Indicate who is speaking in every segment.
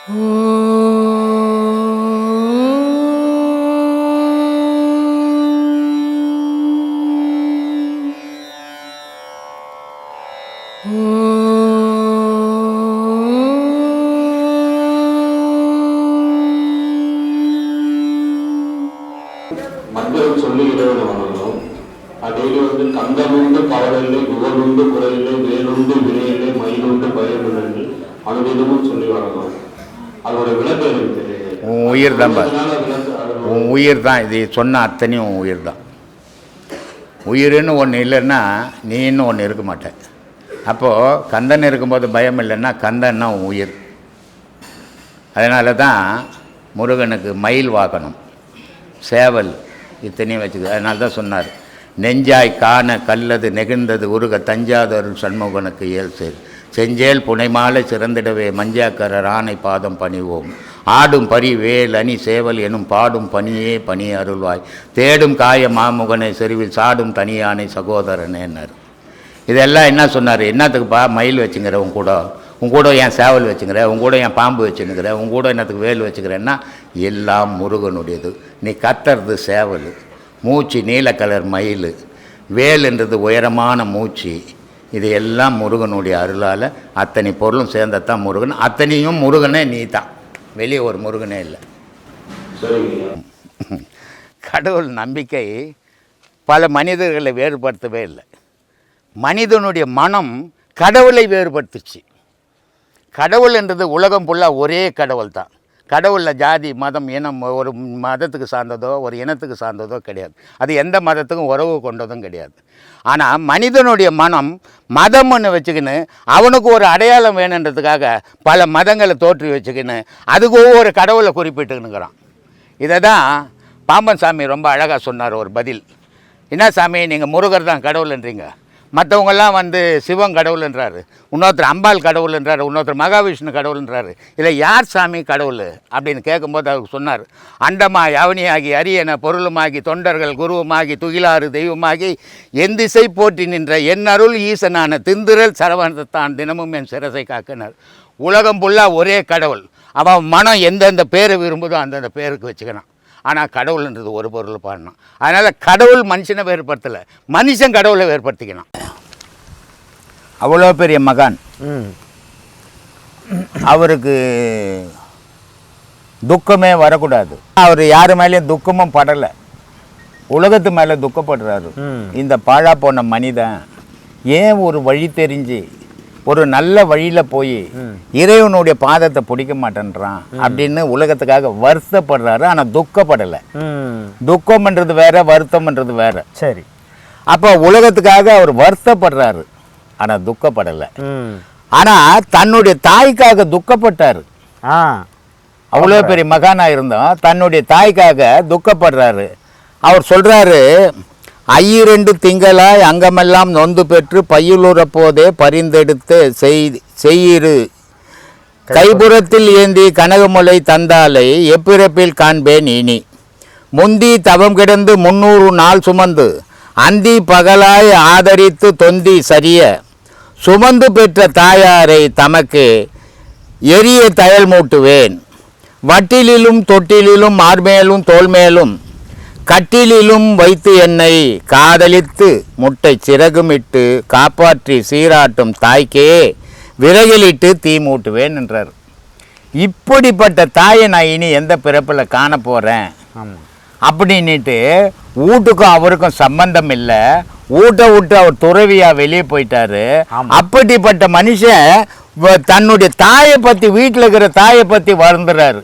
Speaker 1: மந்திரம் சொல்லி இறைவனை வணங்கும். அதையில கந்தமுண்டு பவரில்லை, குவனுண்டு குறையில்லை, வேலுண்டு வினையில்லை, மயிலுண்டு பயமில்லை, அனுதினமும் சொல்லி வணங்கும். அதோட விளக்கம் எனக்கு தெரியுது.
Speaker 2: உன் உயிர் தான், உன் உயிர் தான். இது சொன்ன அத்தனையும் உன் உயிர் தான். உயிர்னு ஒன்று இல்லைன்னா நீன்னு ஒன்று இருக்க மாட்டேன். அப்போது கந்தன் இருக்கும்போது பயம் இல்லைன்னா கந்தன்னா உன் உயிர். அதனால தான் முருகனுக்கு மயில் வாகனம், சேவல் இத்தனையும் வச்சுக்குது. அதனால தான் சொன்னார், நெஞ்சாய் காண கல்லது நெகிழ்ந்தது உருக தஞ்சாதருள் சண்முகனுக்கு இயல் சேர் செஞ்சேல் புனைமாலை சிறந்திடவே மஞ்சாக்கரர் ஆணை பாதம் பணிவோம் ஆடும் பரி வேல் அணி சேவல் எனும் பாடும் பணியே பணி அருள்வாய் தேடும் காய மாமுகனை செருவில் சாடும் தனியானை சகோதரனேன்னார். இதெல்லாம் என்ன சொன்னார்? என்னத்துக்குப்பா மயில் வச்சுங்கிற உன் கூட என் சேவல் வச்சுக்கிற, உன் கூட என் பாம்பு வச்சுன்னுக்கிற, உன் கூட என்னத்துக்கு வேல் வச்சுக்கிறேன்னா எல்லாம் முருகனுடையது. நீ கத்துறது சேவல், மூச்சு நீல கலர் மயில், வேல்ன்றது உயரமான மூச்சு. இது எல்லாம் முருகனுடைய அருளால் அத்தனை பொருளும் சேர்ந்தத்தான் முருகன். அத்தனையும் முருகனே நீ தான், வெளியே ஒரு முருகனே இல்லை. கடவுள் நம்பிக்கை பல மனிதர்களை வேறுபடுத்தவே இல்லை. மனிதனுடைய மனம் கடவுளை வேறுபடுத்துச்சு. கடவுள் என்றது உலகம் ஃபுல்லாக ஒரே கடவுள் தான். கடவுளில் ஜாதி மதம் இனம் ஒரு மதத்துக்கு சார்ந்ததோ ஒரு இனத்துக்கு சார்ந்ததோ கிடையாது. அது எந்த மதத்துக்கும் உறவு கொண்டதும் கிடையாது. ஆனால் மனிதனுடைய மனம் மதம்னு வச்சுக்கின்னு அவனுக்கு ஒரு அடையாளம் வேணுன்றதுக்காக பல மதங்களை தோற்றி வச்சுக்கின்னு அதுக்கு ஒவ்வொரு கடவுளை குறிப்பிட்டுன்னுக்கிறான். இதை தான் பாம்பன் சாமி ரொம்ப அழகாக சொன்னார் ஒரு பதில். என்ன சாமி, நீங்கள் முருகர் தான் கடவுள்ன்றீங்க, மற்றவங்கெல்லாம் சிவன் கடவுள்ன்றாரு, இன்னொருத்தர் அம்பாள் கடவுள்ன்றாரு, இன்னொருத்தர் மகாவிஷ்ணு கடவுள்ன்றாரு. இதில் யார் சாமி கடவுள் அப்படின்னு கேட்கும்போது அவர் சொன்னார், அண்டமாய் அவனியாகி அரியன பொருளுமாகி தொண்டர்கள் குருவுமாகி துகிலாறு தெய்வமாகி என் திசை போற்றி நின்ற என் அருள் ஈசனான திந்திரல் சரவணத்தான் தினமும் என் சிரசை காக்கினார். உலகம் ஃபுல்லாக ஒரே கடவுள். அவன் மனம் எந்தெந்த பேரை விரும்புதோ அந்தந்த பேருக்கு வச்சுக்கிறான். ஆனால் கடவுள்ன்றது ஒரு பொருள் பாடணும். அதனால் கடவுள் மனுஷனை வேறுபடுத்தலை, மனுஷன் கடவுளை வேறுபடுத்திக்கணும். அவ்வளோ பெரிய மகான், அவருக்கு துக்கமே வரக்கூடாது. அவர் யாரு மேலேயும் துக்கமும் படலை, உலகத்து மேலே துக்கப்படுறாரு. இந்த பாழா போன மனிதன் ஏன் ஒரு வழி தெரிஞ்சு ஒரு நல்ல வழியில் போய் இறைவனுடைய பாதத்தை பிடிக்க மாட்டேன்றான் அப்படின்னு உலகத்துக்காக வருத்தப்படுறாரு. ஆனால் துக்கப்படலை. துக்கம்ன்றது வேற, வருத்தம்ன்றது வேற.
Speaker 3: சரி,
Speaker 2: அப்போ உலகத்துக்காக அவர் வருத்தப்படுறாரு, ஆனால் துக்கப்படலை. ஆனால் தன்னுடைய தாய்க்காக துக்கப்பட்டார். அவ்வளோ பெரிய மகானாக இருந்தோம், தன்னுடைய தாய்க்காக துக்கப்படுறாரு. அவர் சொல்கிறாரு, ஐயிரண்டு திங்களாய் அங்கமெல்லாம் நொந்து பெற்று பையுளுற போதே பரிந்தெடுத்து செய்யிரு கைபுறத்தில் ஏந்தி கனகமுலை தந்தாலை எப்பிறப்பில் காண்பேன் இனி முந்தி தவம் கிடந்து 300 நாள் சுமந்து அந்தி பகலாய் ஆதரித்து தொந்தி சரிய சுமந்து பெற்ற தாயாரை தமக்கு எரிய தயல் மூட்டுவேன் வட்டிலிலும் தொட்டிலும் மார்மேலும் தோல்மேலும் கட்டிலும் வைத்து என்னை காதலித்து முட்டை சிறகுமிட்டு காப்பாற்றி சீராட்டும் தாய்க்கே விறகிலிட்டு தீ மூட்டுவேன் என்றார். இப்படிப்பட்ட தாயை நான் இனி எந்த பிறப்பில் காண போகிறேன் அப்படின்ட்டு வீட்டுக்கும் அவருக்கும் சம்பந்தம் இல்லை. வீட்டை விட்டு அவர் துறவியாக வெளியே போயிட்டாரு. அப்படிப்பட்ட மனுஷன் தன்னுடைய தாயை பற்றி, வீட்டில் இருக்கிற தாயை பற்றி வருந்துறாரு.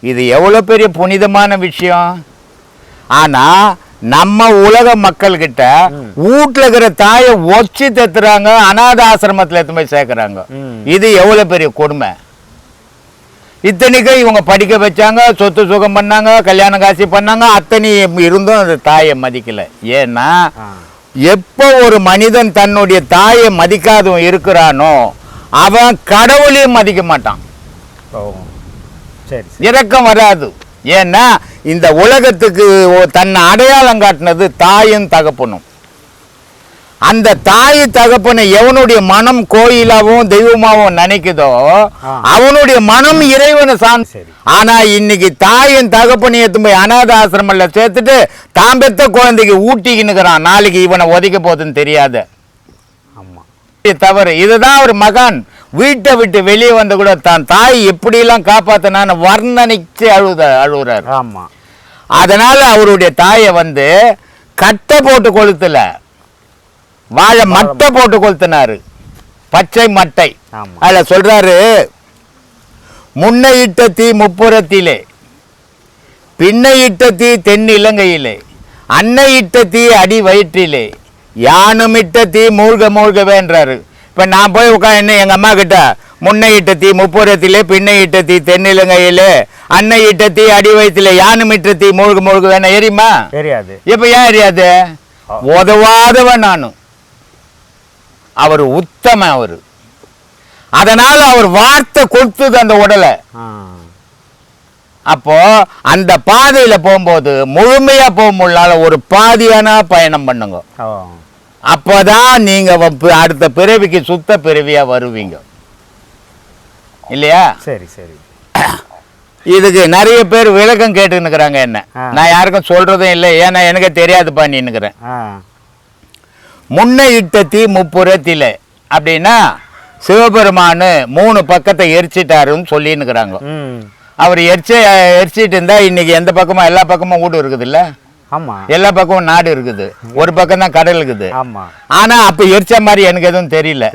Speaker 2: இது எவ்வளோ பெரிய புனிதமான விஷயம். ஆனால் நம்ம உலக மக்கள்கிட்ட வீட்டில் இருக்கிற தாயை ஒச்சி தத்துறாங்க, அநாத ஆசிரமத்தில் எடுத்து போய் சேர்க்குறாங்க. இது எவ்வளோ பெரிய கொடுமை. இத்தனைக்கும் இவங்க படிக்க வச்சாங்க, சொத்து சுகம் பண்ணாங்க, கல்யாண காட்சி பண்ணாங்க, அத்தனை இருந்தும் அந்த தாயை மதிக்கலை. ஏன்னா எப்போ ஒரு மனிதன் தன்னுடைய தாயை மதிக்காதவன் இருக்கிறானோ அவன் கடவுளையும் மதிக்க மாட்டான். இரக்கம் வராது. ஏன்னா இந்த உலகத்துக்கு தன்னை அடையாளம் காட்டினது தாயும் தகப்பனும். அந்த தாய் தகப்பனை எவனுடைய மனம் கோயிலாவும் தெய்வமாவும் நினைக்குதோ அவனுடைய மனம் இறைவனை சார்ந்து. ஆனா இன்னைக்கு தாயின் தகப்பனை எடுத்து போய் அநாத ஆசிரமல்ல சேர்த்துட்டு தாம்பெத்த குழந்தைக்கு ஊட்டிக்கின்னுக்கிறான். நாளைக்கு இவனை ஒதுக்க போகுதுன்னு தெரியாது. தவறு. இதுதான் ஒரு மகான் வீட்டை விட்டு வெளியே வந்து கூட தான் தாய் எப்படியெல்லாம் காப்பாத்தினான்னு வர்ணனைச்சு அழுகுறாரு.
Speaker 3: ஆமா.
Speaker 2: அதனால அவருடைய தாயை வந்து கட்டை போட்டு கொளுத்தல, வாழை மட்டை போட்டு கொளுத்தினாரு, பச்சை மட்டை. அதுல சொல்றாரு, முன்னையிட்ட தீ முப்புறத்திலே, பின்னையிட்ட தீ தென் இலங்கையிலே, அன்னையிட்ட தீ அடி வயிற்றிலே, யானுமிட்ட தீ மூழ்க மூழ்கவேன்றாரு. இப்போ நான் போய் உட்காந்து எங்கள் அம்மா கிட்ட முன்னையிட்ட தீ முப்புறத்திலே, பின்னையிட்ட தீ தென்னிலங்கையிலே, அன்னையிட்ட தீ அடி வயிற்றிலே, யானுமிட்ட தீ மூழ்க மூழ்கவேன எரியுமா?
Speaker 3: தெரியாது.
Speaker 2: இப்போ ஏன் எரியாது? உதவாதவன் நானும். அவர் உத்தம அவர். அதனால அவர் வார்த்தை கொடுத்தது அந்த உடலை. அப்போ அந்த பாதையில போகும்போது முழுமையா போக முடியல, ஒரு பாதியான பயணம் பண்ணுங்க. அப்பதான் நீங்க அடுத்த பிறவிக்கு சுத்த பிறவியா வருவீங்க இல்லையா?
Speaker 3: சரி சரி.
Speaker 2: இதுக்கு நிறைய பேர் விளக்கம் கேட்டுன்னுக்குறாங்க. என்ன நான் யாருக்கும் சொல்றதும் இல்லை, ஏன்னா எனக்கு தெரியாதுப்பா நின்னுக்கிறேன். முன்ன இட்ட தீ முப்புறத்தில அப்படின்னா சிவபெருமானு 3 பக்கத்தை எரிச்சிட்டாருன்னு சொல்லின்னுக்குறாங்க. அவர் எரிச்சிட்டு இருந்தா இன்னைக்கு எந்த பக்கமும் எல்லா பக்கமும் வீடு இருக்குது இல்ல?
Speaker 3: ஆமா.
Speaker 2: எல்லா பக்கமும் நாடு இருக்குது, ஒரு பக்கம் தான் கடல் இருக்குது.
Speaker 3: ஆமா.
Speaker 2: ஆனா அப்ப எரிச்ச மாதிரி எனக்கு எதுவும் தெரியல.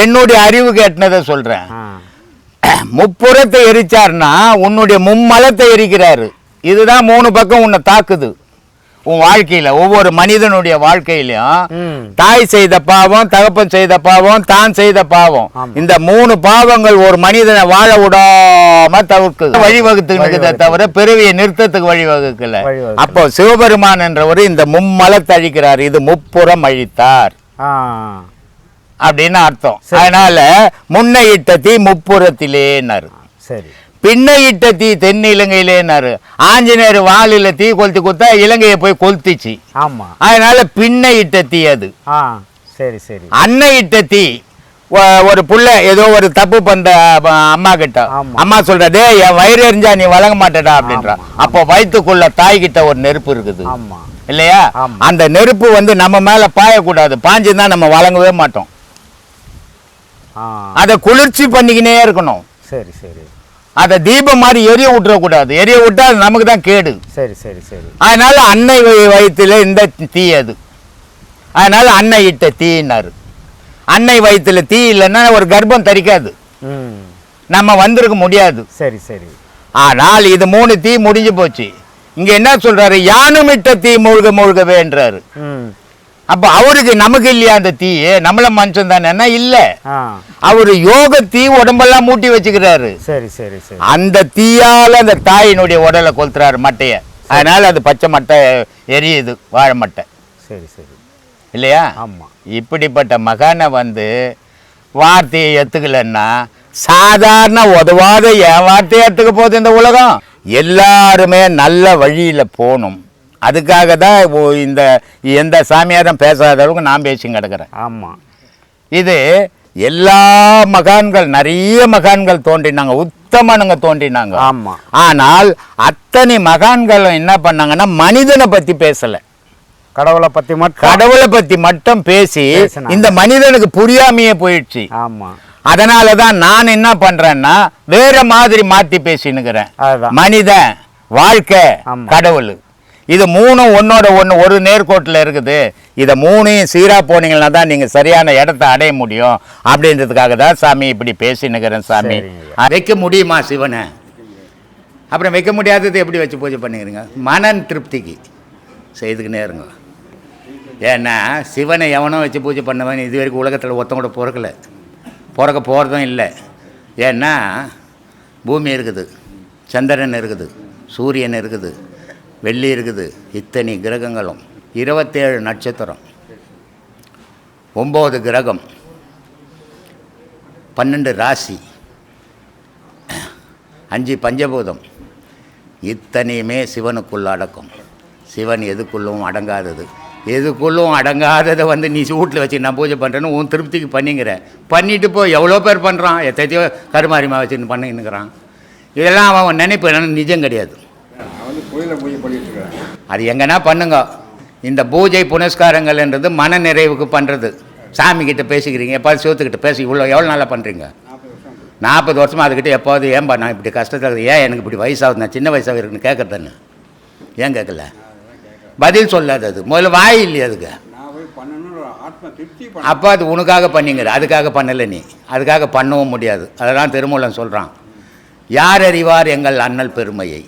Speaker 2: என்னுடைய அறிவுக்கு எட்டினதை சொல்றேன். முப்புறத்தை எரிச்சாருன்னா உன்னுடைய மும்மலத்தை எரிக்கிறாரு. இதுதான் 3 பக்கம் உன்னை தாக்குது. உன் வாழ்க்கையில ஒவ்வொரு மனிதனுடைய வாழ்க்கையிலும் தாய் செய்த பாவம், தகப்பன் செய்த பாவம், தான் செய்த பாவம், இந்த 3 பாவங்கள் ஒரு மனிதனை வாழ விடாம தவிர்க்குது, வழிவகுத்துக்கிட்டு தவிர பிறவியை நிறுத்தத்துக்கு வழிவகுக்கல. அப்போ சிவபெருமான் என்றவர் இந்த மும்மலத்தை அழிக்கிறார். இது முப்புறம் அழித்தார் அப்படின்னு அர்த்தம். அதனால முன்னையிட்ட தீ முப்புறத்திலேன்னாரு, பின்னையிட்ட தீ தென் இலங்கையிலேன்னாரு. ஆஞ்சநேயர் வாளில தீ கொளுத்தி கொடுத்தா இலங்கையை போய் கொளுத்திச்சு. அதனால பின்னையிட்ட தீ அது.
Speaker 3: சரி சரி.
Speaker 2: அன்னையிட்ட தீ ஒரு புள்ள ஏதோ ஒரு தப்பு பண்ண அம்மா கிட்ட, அம்மா சொல்றதே என் வயிறு எரிஞ்சா நீ வழங்க மாட்டேடா அப்படின்றா. அப்போ வயிற்றுக்குள்ள தாய் கிட்ட ஒரு நெருப்பு இருக்குது இல்லையா? அந்த நெருப்பு வந்து நம்ம மேல பாயக்கூடாது, பாஞ்சுன்னா நம்ம வழங்கவே மாட்டோம். அதை குளிர்ச்சி பண்ணிக்கினே இருக்கணும்.
Speaker 3: சரி சரி.
Speaker 2: அதை தீபம் மாதிரி எரிய விட்டுறக்கூடாது, எரிய விட்டா அது நமக்கு தான் கேடு.
Speaker 3: சரி சரி சரி.
Speaker 2: அதனால அன்னை வயிற்றுல இந்த தீ அது. அதனால அன்னை இட்ட தீன்னாரு. அன்னை வயிற்றுல தீ இல்லைன்னா ஒரு கர்ப்பம் தரிக்காது, நம்ம வந்திருக்க முடியாது.
Speaker 3: சரி சரி.
Speaker 2: ஆனால் இது 3 தீ முடிஞ்சு போச்சு. இங்க என்ன சொல்றாரு? யானுமிட்ட தீ மூழ்க மூழ்கவேன்றாரு. அப்ப அவருக்கு நமக்கு இல்லையா அந்த தீ? நம்மள மனுஷன் தானே இல்ல, அவரு யோக தீ உடம்பெல்லாம் மூட்டி வச்சுக்கிறாரு.
Speaker 3: சரி சரி சரி.
Speaker 2: அந்த தீயால அந்த தாயினுடைய உடலை கொளுத்துறாரு மட்டைய. அதனால அது பச்சை மட்டை எரியுது, வாழை மட்டை.
Speaker 3: சரி சரி
Speaker 2: இல்லையா?
Speaker 3: ஆமா.
Speaker 2: இப்படிப்பட்ட மகானை வந்து வார்த்தையை ஏத்துக்கலன்னா சாதாரண உதவாத என் வார்த்தையை ஏத்துக்க போகுது இந்த உலகம். எல்லாருமே நல்ல வழியில போகணும். அதுக்காக தான் இந்த எந்த சாமியாரும் பேசாத அளவுக்கு நான் பேசி கிடக்கிறேன்.
Speaker 3: ஆமாம்.
Speaker 2: இது எல்லா மகான்கள், நிறைய மகான்கள் தோன்றினாங்க, உத்தமனுங்க தோன்றினாங்க.
Speaker 3: ஆமாம்.
Speaker 2: ஆனால் அத்தனை மகான்களும் என்ன பண்ணாங்கன்னா மனிதனை பற்றி பேசலை,
Speaker 3: கடவுளை பற்றி மட்டும் பேசி இந்த மனிதனுக்கு புரியாமையே போயிடுச்சு.
Speaker 2: ஆமாம். அதனால தான் நான் என்ன பண்றேன்னா வேற மாதிரி மாற்றி பேசினுக்கிறேன். மனிதன், வாழ்க்கை, கடவுள், இது 3 ஒன்னோட ஒன்று ஒரு நேர்கோட்டில் இருக்குது. இதை 3ஐயும் சீராக போனீங்கன்னா தான் நீங்கள் சரியான இடத்த அடைய முடியும். அப்படின்றதுக்காக தான் சாமி இப்படி பேசினுக்கிறேன். சாமி வைக்க முடியுமா சிவனை? அப்புறம் வைக்க முடியாதது எப்படி வச்சு பூஜை பண்ணிக்கிறீங்க? மன திருப்திக்கு செய்துக்கினே இருங்க. ஏன்னா சிவனை எவனோ வச்சு பூஜை பண்ணவன் இது வரைக்கும் உலகத்தில் ஒருத்தன் கூட பிறக்க போகிறதும் இல்லை. ஏன்னா பூமி இருக்குது, சந்திரன் இருக்குது, சூரியன் இருக்குது, வெள்ளி இருக்குது, இத்தனை கிரகங்களும், 27 நட்சத்திரம், 9 கிரகம், 12 ராசி, 5 பஞ்சபூதம், இத்தனையுமே சிவனுக்குள்ள அடக்கும். சிவன் எதுக்குள்ளும் அடங்காதது. எதுக்குள்ளும் அடங்காததை வந்து நீ வீட்டில் வச்சு நான் பூஜை பண்ணுறேன்னு உன் திருப்திக்கு பண்ணிங்கிறேன். பண்ணிட்டு போய் எவ்வளோ பேர் பண்ணுறான், எத்தையோ கருமாரிமா வச்சுன்னு பண்ணின்னுக்கிறான். இதெல்லாம் அவன் நினைப்பு என்னன்னு நிஜம் கிடையாது. அது எங்கன்னா பண்ணுங்க. இந்த பூஜை புனஸ்காரங்கள்ன்றது மன நிறைவுக்கு பண்ணுறது. சாமிக்கிட்ட பேசிக்கிறீங்க, எப்பாவது சிவத்துக்கிட்ட பேசி இவ்வளோ எவ்வளோ நாளாக பண்ணுறீங்க? 40 வருஷமாக அதுக்கிட்ட எப்போது ஏன்பா நான் இப்படி கஷ்டத்தில் ஏன் எனக்கு இப்படி வயசாகுது, நான் சின்ன வயசாக இருக்குன்னு கேட்குறதுன்னு ஏன் கேட்கல? பதில் சொல்லாது. அது முதல்ல வாய் இல்லையா அதுக்கு? அப்போ அது உனக்காக பண்ணிங்கிற, அதுக்காக பண்ணலை நீ, அதுக்காக பண்ணவும் முடியாது. அதெல்லாம் திருமூலன் சொல்கிறான். யார் அறிவார் எங்கள் அண்ணல் பெருமையை.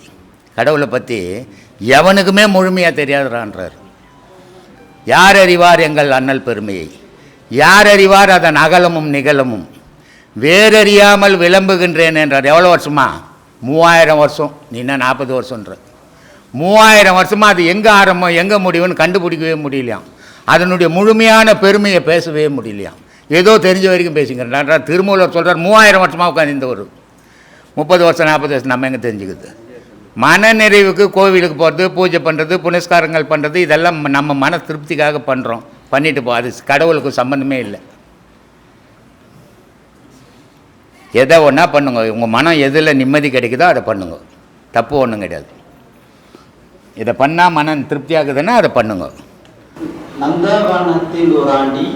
Speaker 2: கடவுளை பற்றி எவனுக்குமே முழுமையாக தெரியாதுறான்றார். யார் அறிவார் எங்கள் அண்ணல் பெருமையை, யார் அறிவார் அதன் அகலமும் நிகழமும், வேறறியாமல் விளம்புகின்றேன் என்றார். எவ்வளோ வருஷமா? 3000 வருஷம். நீ என்ன 40 வருஷன்ற? 3000 வருஷமாக அது எங்கே ஆரம்பம் எங்கே முடிவுன்னு கண்டுபிடிக்கவே முடியலையாம். அதனுடைய முழுமையான பெருமையை பேசவே முடியலையாம். ஏதோ தெரிஞ்ச வரைக்கும் பேசிக்கிறேன். திருமூலர் சொல்கிறார் 3000 வருஷமாக உட்காந்து இந்த ஒரு 30 வருஷம் 40 வருஷம் நம்ம எங்கே தெரிஞ்சுக்குது? மன நிறைவுக்கு கோவிலுக்கு போகிறது, பூஜை பண்ணுறது, புனஸ்காரங்கள் பண்ணுறது, இதெல்லாம் நம்ம மன திருப்திக்காக பண்ணுறோம். பண்ணிட்டு போ, அது கடவுளுக்கு சம்பந்தமே இல்லை. எதை ஒன்றா பண்ணுங்க. உங்கள் மனம் எதில் நிம்மதி கிடைக்குதோ அதை பண்ணுங்க. தப்பு ஒன்றும் கிடையாது. இதை பண்ணால் மனம் திருப்தியாகுதுன்னா அதை பண்ணுங்க.
Speaker 4: நந்தவனத்தில் ஒரு ஆண்டி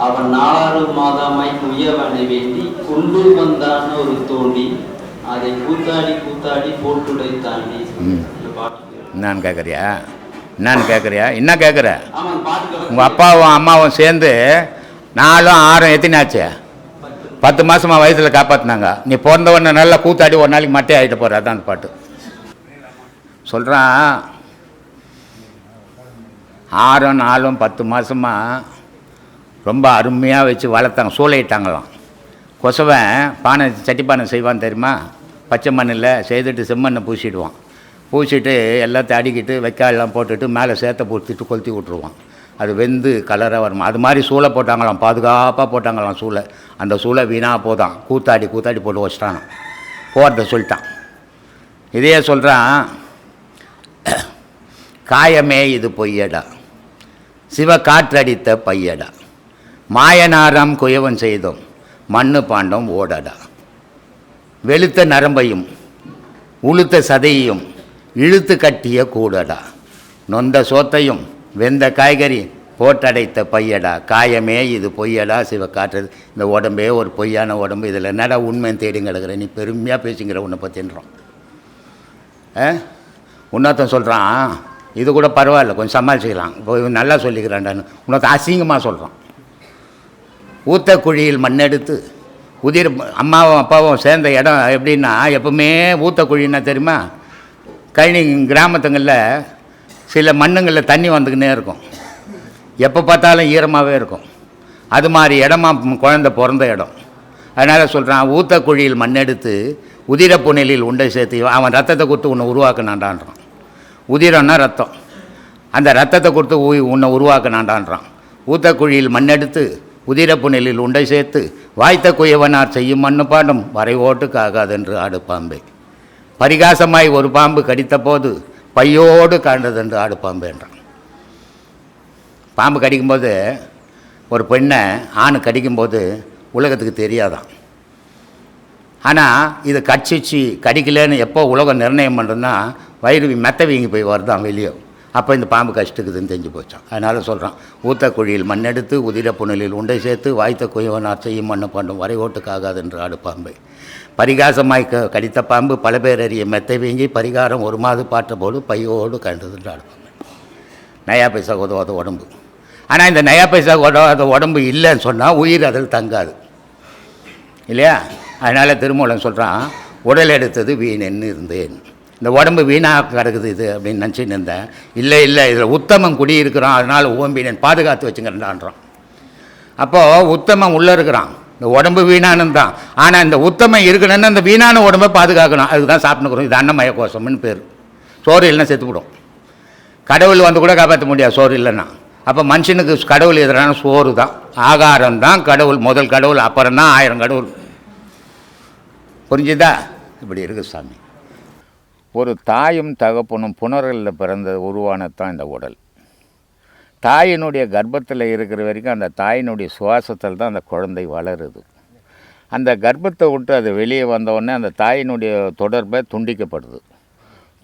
Speaker 4: அவன் 4 மாதமாய் துயவனை வேண்டி கொண்டு வந்தான் ஒரு தோண்டி அதை கூத்தாடி கூத்தாடி போட்டுடை தாண்டி.
Speaker 2: என்னான்னு கேட்குறியா? என்ன கேட்குற? உங்கள் அப்பாவும் அம்மாவும் சேர்ந்து 4 6 எத்தினாச்சு? 10 மாதமாக வயசில் காப்பாற்றினாங்க. நீ பிறந்தவொடனே நல்லா கூத்தாடி ஒரு நாளைக்கு மட்டே ஆகிட்டு போகிற. அதான் அந்த பாட்டு சொல்கிறான். 6 4 10 மாதமாக ரொம்ப அருமையாக வச்சு வளர்த்தாங்க, சூளையிட்டாங்களாம். கொசவன் பானை சட்டி பானை செய்வான் தெரியுமா? பச்சை மண்ணில் செய்துட்டு செம்மண்ணை பூசிடுவான். பூசிட்டு எல்லாத்தையும் அடிக்கிட்டு வைக்காயெல்லாம் போட்டுட்டு மேலே சேத்தை பூத்திட்டு கொளுத்தி விட்ருவான். அது வெந்து கலராக வருமா. அது மாதிரி சூளை போட்டாங்களாம், பாதுகாப்பாக போட்டாங்களாம் சூளை. அந்த சூளை வீணாக போதான், கூத்தாடி போட்டு வச்சிட்டான். போகிறத சொல்லிட்டான். இதையே சொல்கிறான். காயமே இது பொய்யடா, சிவ காற்றடித்த பையடா, மாயனாராம் குயவன் செய்தோம், மண்ணு பாண்டம் ஓடடா, வெளுத்த நரம்பையும் உளுத்த சதையையும் இழுத்து கட்டிய கூடடா, நொந்த சோத்தையும் வெந்த காய்கறி போட்டடைத்த பையடா, காயமே இது பொய்யடா, சிவ காற்றது. இந்த உடம்பே ஒரு பொய்யான உடம்பு, இதில் என்னடா உண்மைன்னு தேடி கிடக்குற நீ? பெருமையாக பேசுங்கிற உன்னை பற்றின்றோம். இன்னொருத்தன் சொல்கிறான், இது கூட பரவாயில்ல, கொஞ்சம் சமாளிச்சுக்கலாம், இப்போ இவன் நல்லா சொல்லிக்கிறான்டான்னு. இன்னொருத்தன் அசிங்கமாக சொல்கிறான். ஊத்த குழியில் மண்ணெடுத்து உதிர். அம்மாவும் அப்பாவும் சேர்ந்த இடம் எப்படின்னா, எப்பவுமே ஊத்த குழின்னா தெரியுமா? கழனி கிராமத்துங்களில் சில மண்ணுங்களில் தண்ணி வந்துக்கினே இருக்கும், எப்போ பார்த்தாலும் ஈரமாகவே இருக்கும். அது மாதிரி இடமா குழந்தை பிறந்த இடம். அதனால் சொல்கிறான், ஊத்த குழியில் மண்ணெடுத்து உதிர புனலில் உண்டை சேர்த்து. அவன் ரத்தத்தை கொடுத்து உன்னை உருவாக்கினான்டான்றான். உதிரம்னா ரத்தம், அந்த ரத்தத்தை கொடுத்து உன்னை உருவாக்கினான்டான்றான். ஊத்த குழியில் மண்ணெடுத்து உதிர புனலில் உண்டை சேர்த்து வாய்த்த குயவனார் செய்யும் மண்ணு பாடும் வரை ஓட்டுக்கு ஆகாதென்று ஆடு பாம்பே. பரிகாசமாய் ஒரு பாம்பு கடித்த போது பையோடு காண்டதென்று ஆடு பாம்பு என்றான். பாம்பு கடிக்கும்போது, ஒரு பெண்ணை ஆணு கடிக்கும்போது உலகத்துக்கு தெரியாதான். ஆனால் இது கடிச்சிச்சு கடிக்கலன்னு எப்போ உலகம் நிர்ணயம் பண்ணுறதுன்னா, வயிறு மெத்த வீங்கி போய் வருதான் வெளியே. அப்போ இந்த பாம்பு கஷ்டக்குதுன்னு தெரிஞ்சு போச்சான். அதனால் சொல்கிறான், ஊத்த குழியில் மண்ணெடுத்து உதிர புனலில் உண்டை சேர்த்து வாய்த்த குயவனார் செய்யும் மண்ணு பாண்டும் வரை ஓட்டுக்காகாது என்று ஆடு பாம்பை. பரிகாசமாய் கடித்த பாம்பு பல பேர் அறிய மெத்தை வீங்கி பரிகாரம் ஒரு மாது பாற்ற போது பையோடு கண்டதுன்ற ஆடு பாம்பு. நயா பைசா உதவாத உடம்பு. ஆனால் இந்த நயா பைசா உதவாத உடம்பு இல்லைன்னு சொன்னால் உயிர் அதில் தங்காது இல்லையா? அதனால் திருமூலன் சொல்கிறான், உடல் எடுத்தது வீணென்னு இருந்தேன். இந்த உடம்பு வீணாக கிடக்குது இது அப்படின்னு நினச்சின்னு இருந்தேன். இல்லை இதில் உத்தமம் குடியிருக்கிறான், அதனால் ஓம்பினேன் பாதுகாத்து வச்சுக்கிறேன்டான்றான். அப்போது உத்தமம் உள்ளே இருக்கிறான், இந்த உடம்பு வீணானு தான். ஆனால் இந்த உத்தமம் இருக்கணும்னு அந்த வீணான உடம்பை பாதுகாக்கணும். அதுக்கு தான் சாப்பிட்டுக்கிறோம். இது அன்னமய கோஷம்னு பேர். சோறு இல்லைன்னா செத்துவிடும். கடவுள் வந்து கூட காப்பாற்ற முடியாது சோறு இல்லைன்னா. அப்போ மனுஷனுக்கு கடவுள் எதிரான சோறு தான், ஆகாரம் தான் கடவுள். முதல் கடவுள், அப்புறம் தான் 1000 கடவுள். புரிஞ்சுதா? இப்படி இருக்குது சாமி. ஒரு தாயும் தகப்பனும் புணர்களில் பிறந்த உருவானத்தான் இந்த உடல். தாயினுடைய கர்ப்பத்தில் இருக்கிற வரைக்கும் அந்த தாயினுடைய சுவாசத்தில் தான் அந்த குழந்தை வளருது. அந்த கர்ப்பத்தை விட்டு அது வெளியே வந்தவுடனே அந்த தாயினுடைய தொடர்பை துண்டிக்கப்படுது.